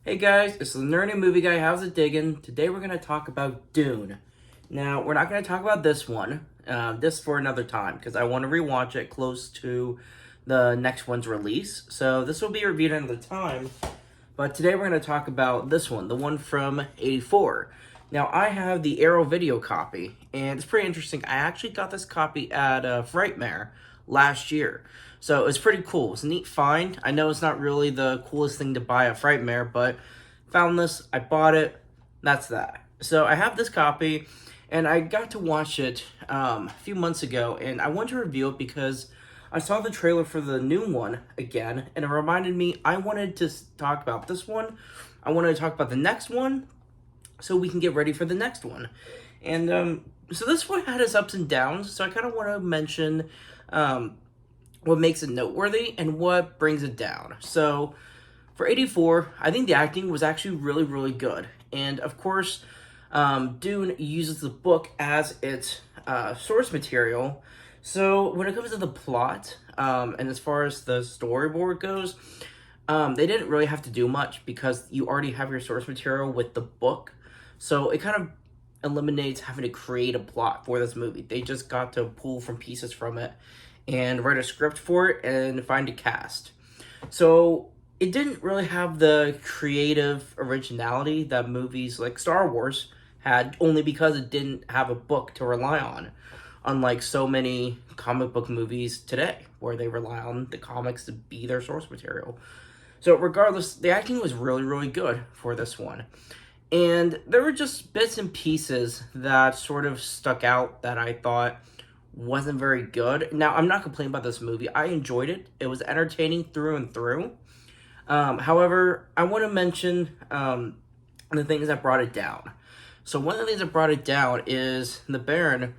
Hey guys, it's the Nerdy Movie Guy. How's it digging? Today we're going to talk about Dune. Now, we're not going to talk about this one, this for another time, because I want to rewatch it close to the next one's release. So this will be reviewed another time, but today we're going to talk about this one, the one from '84. Now, I have the Arrow video copy, and it's pretty interesting. I actually got this copy at Frightmare last year. So it's pretty cool. It's a neat find. I know it's not really the coolest thing to buy at Frightmare, but found this, I bought it, that's that. So I have this copy, and I got to watch it a few months ago, and I wanted to review it because I saw the trailer for the new one again, and it reminded me I wanted to talk about this one. I wanted to talk about the next one, so we can get ready for the next one. And so this one had its ups and downs, so I kind of want to mention what makes it noteworthy and what brings it down. So for '84, I think the acting was actually really, really good. And of course, Dune uses the book as its source material. So when it comes to the plot, and as far as the storyboard goes, they didn't really have to do much because you already have your source material with the book. So it kind of eliminates having to create a plot for this movie. They just got to pull from pieces from it and write a script for it and find a cast. So it didn't really have the creative originality that movies like Star Wars had, only because it didn't have a book to rely on, unlike so many comic book movies today, where they rely on the comics to be their source material. So regardless, the acting was really, really good for this one. And there were just bits and pieces that sort of stuck out that I thought wasn't very good. Now, I'm not complaining about this movie. I enjoyed it. It was entertaining through and through. However, I want to mention the things that brought it down. So one of the things that brought it down is the Baron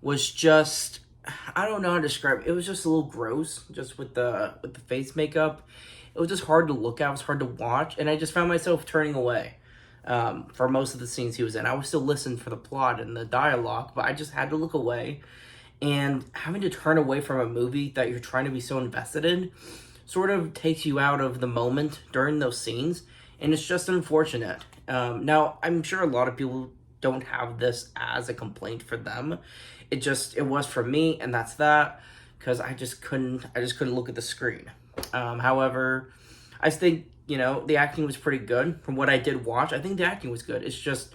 was just, I don't know how to describe it. It was just a little gross, just with the face makeup. It was just hard to look at. It was hard to watch, and I just found myself turning away for most of the scenes he was in. I was still listening for the plot and the dialogue, but I just had to look away. And having to turn away from a movie that you're trying to be so invested in sort of takes you out of the moment during those scenes, and it's just unfortunate. Now, I'm sure a lot of people don't have this as a complaint for them. It was for me, and that's that, because I just couldn't look at the screen. However, I think, the acting was pretty good. From what I did watch, I think the acting was good. It's just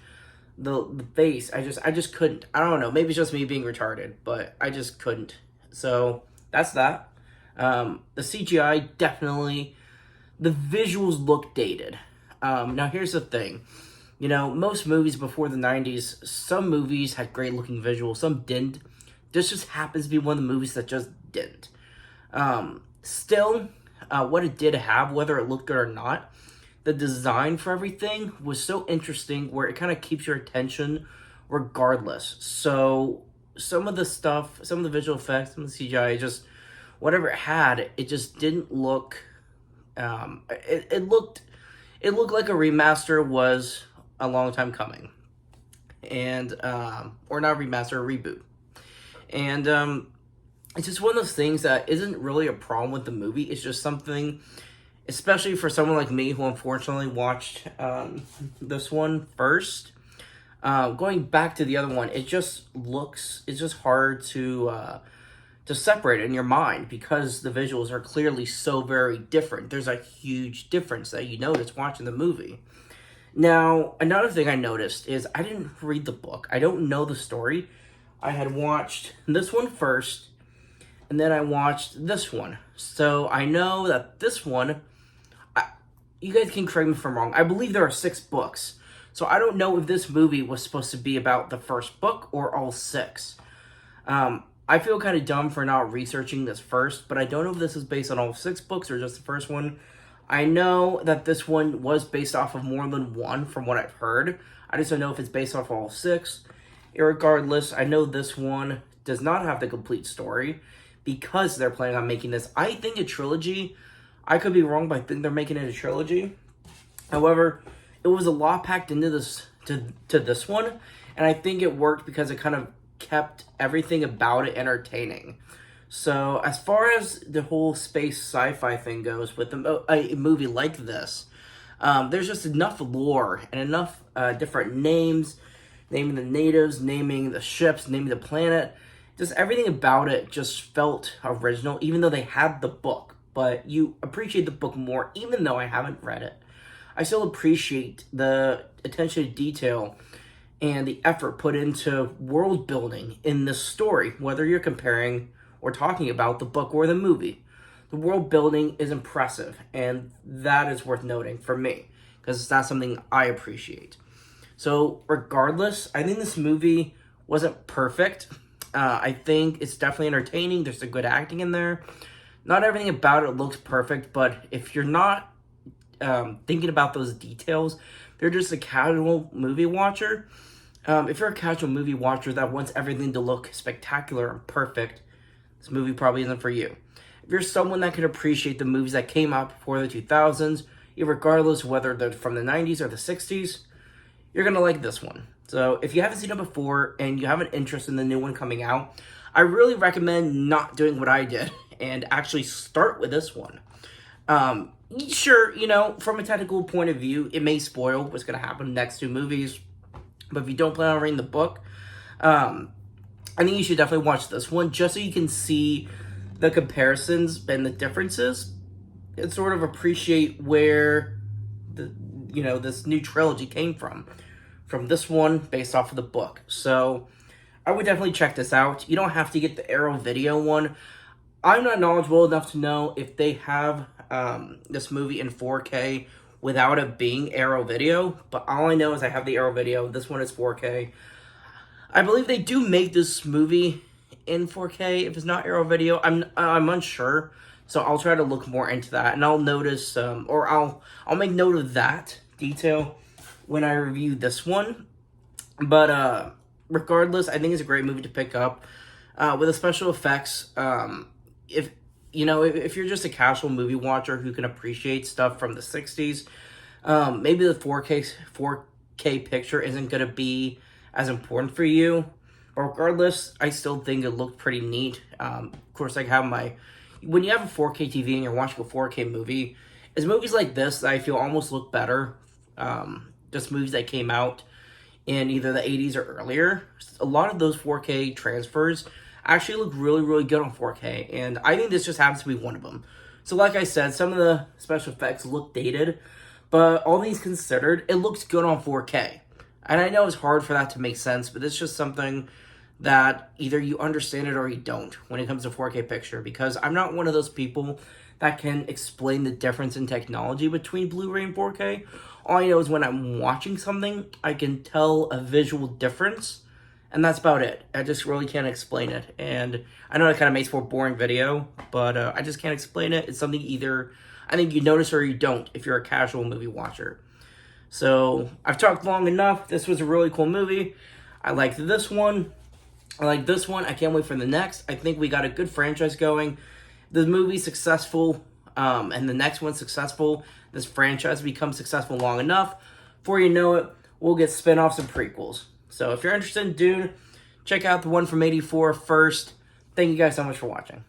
the face, I just couldn't. I don't know, maybe it's just me being retarded, but I just couldn't. So that's that. The CGI definitely, the visuals look dated. Now here's the thing. Most movies before the 90s, some movies had great looking visuals, some didn't. This just happens to be one of the movies that just didn't. Still, what it did have, whether it looked good or not, the design for everything was so interesting where it kind of keeps your attention regardless. So some of the stuff, some of the visual effects, some of the CGI, whatever it had, it just didn't look, it looked like a remaster was a long time coming. And, or not a remaster, a reboot. And, it's just one of those things that isn't really a problem with the movie. It's just something, especially for someone like me who unfortunately watched this one first. Going back to the other one, it's just hard to separate in your mind because the visuals are clearly so very different. There's a huge difference that you notice watching the movie. Now, another thing I noticed is I didn't read the book. I don't know the story. I had watched this one first, and then I watched this one. So I know that this one, you guys can correct me if I'm wrong, I believe there are 6 books. So I don't know if this movie was supposed to be about the first book or all 6. I feel kind of dumb for not researching this first, but I don't know if this is based on all 6 books or just the first one. I know that this one was based off of more than one from what I've heard. I just don't know if it's based off all 6. Irregardless, I know this one does not have the complete story because they're planning on making this, I think, a trilogy. I could be wrong, but I think they're making it a trilogy. However, it was a lot packed into this to this one, and I think it worked because it kind of kept everything about it entertaining. So as far as the whole space sci-fi thing goes with a movie like this, There's just enough lore and enough different names, naming the natives, naming the ships, naming the planet. Just everything about it just felt original, even though they had the book. But you appreciate the book more, even though I haven't read it. I still appreciate the attention to detail and the effort put into world building in this story, whether you're comparing or talking about the book or the movie. The world building is impressive, and that is worth noting for me, because that's something I appreciate. So, regardless, I think this movie wasn't perfect. I think it's definitely entertaining. There's some good acting in there. Not everything about it looks perfect, but if you're not thinking about those details, they're just a casual movie watcher. If you're a casual movie watcher that wants everything to look spectacular and perfect, this movie probably isn't for you. If you're someone that can appreciate the movies that came out before the 2000s, regardless whether they're from the 90s or the 60s, you're going to like this one. So if you haven't seen it before and you have an interest in the new one coming out, I really recommend not doing what I did and actually start with this one. Sure, from a technical point of view, it may spoil what's going to happen in the next two movies. But if you don't plan on reading the book, I think you should definitely watch this one just so you can see the comparisons and the differences and sort of appreciate where this new trilogy came from this one based off of the book. So I would definitely check this out. You don't have to get the Arrow Video one. I'm not knowledgeable enough to know if they have this movie in 4K without it being Arrow Video, but all I know is I have the Arrow Video. This one is 4K. I believe they do make this movie in 4K. If it's not Arrow Video, I'm unsure. So I'll try to look more into that, and I'll notice, or I'll make note of that detail when I review this one. But regardless, I think it's a great movie to pick up with the special effects. If you're just a casual movie watcher who can appreciate stuff from the 60s, maybe the 4K picture isn't going to be as important for you. But regardless, I still think it looked pretty neat. Of course, when you have a 4K TV and you're watching a 4K movie, it's movies like this that I feel almost look better. Just movies that came out in either the 80s or earlier. A lot of those 4K transfers actually look really, really good on 4K, and I think this just happens to be one of them. So like I said, some of the special effects look dated, but all things considered, it looks good on 4K. And I know it's hard for that to make sense, but it's just something that either you understand it or you don't when it comes to 4K picture, because I'm not one of those people that can explain the difference in technology between Blu-ray and 4K. All I know is when I'm watching something, I can tell a visual difference, and that's about it. I just really can't explain it. And I know it kind of makes for a boring video, but I just can't explain it. It's something either I think you notice or you don't if you're a casual movie watcher. So I've talked long enough. This was a really cool movie. I liked this one. I like this one. I can't wait for the next. I think we got a good franchise going. The movie's successful, and the next one's successful. This franchise becomes successful long enough. Before you know it, we'll get spin-offs and prequels. So if you're interested in Dune, check out the one from '84 first. Thank you guys so much for watching.